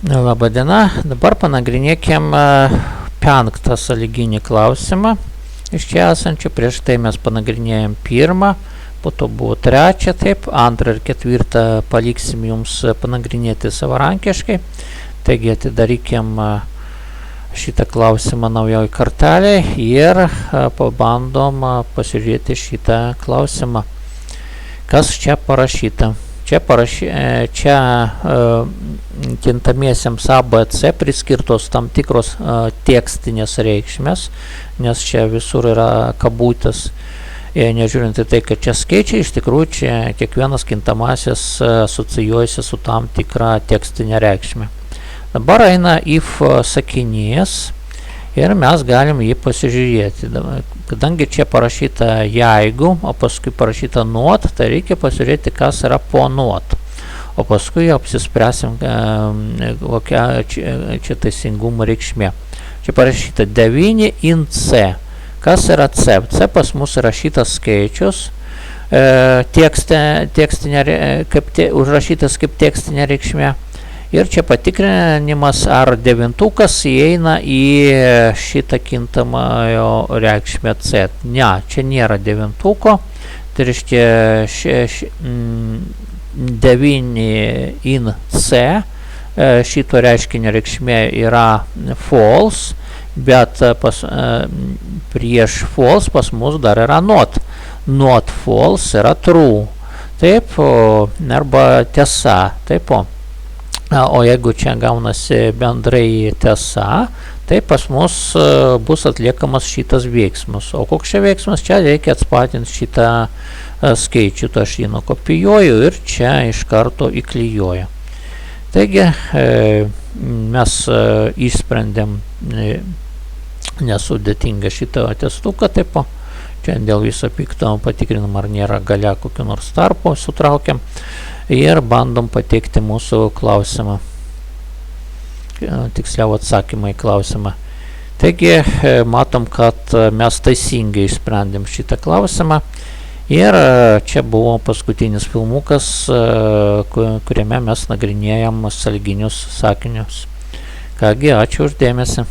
Labadiena, dabar panagrinėkim penktą sąlyginį klausimą. Iš čia esančių, prieš tai mes panagrinėjom pirmą, po to buvo trečią, taip, antrą ir ketvirtą paliksim jums panagrinėti savarankiškai. Taigi atidarykim šitą klausimą naujoj kartelėj ir pabandom pasižiūrėti šitą klausimą. Kas čia parašyta? Čia kintamiesiems A, B, C priskirtos tam tikros tekstinės reikšmės, nes čia visur yra kabutės. Nežiūrint į tai, kad čia skaičiai, iš tikrųjų čia kiekvienas kintamasis asocijuojasi su tam tikra tekstinė reikšmė. Dabar eina if sakinys ir mes galim jį pasižiūrėti. Kadangi čia parašyta jeigu, o paskui parašyta not, tai reikia pasižiūrėti, kas yra po not. O paskui apsispręsim, kokia čia teisingumo reikšmė. Čia parašyta 9 in C. Kas yra C? C pas mus yra šitas skaičius, užrašytas kaip tekstinė reikšmė. Ir čia patikrinimas, ar devintukas įeina į šitą kintamąjo reikšmę C. Ne, čia nėra devintuko. Tai reiškia 9 in C. Šito reiškinio reikšmė yra false, bet prieš false pas mus dar yra not. Not false yra true. Taip, arba tiesa. Taip, o jeigu čia gaunasi bendrai tiesa, tai pas mus bus atliekamas šitas veiksmas. O koks čia veiksmas? Čia reikia atspatinti šitą skaičių. Tai aš jį nukopijuoju ir čia iš karto įklijuoju. Taigi mes išsprendėm nesudėtingą šitą testuką. Taip, čia dėl viso pikto patikrinam, ar nėra gale kokiu nors tarpu, sutraukiam. Ir bandom pateikti mūsų klausimą, tiksliau atsakymą į klausimą. Taigi, matom, kad mes teisingai išsprendėm šitą klausimą. Ir čia buvo paskutinis filmukas, kuriame mes nagrinėjam sąlyginius sakinius. Kągi, ačiū už dėmesį.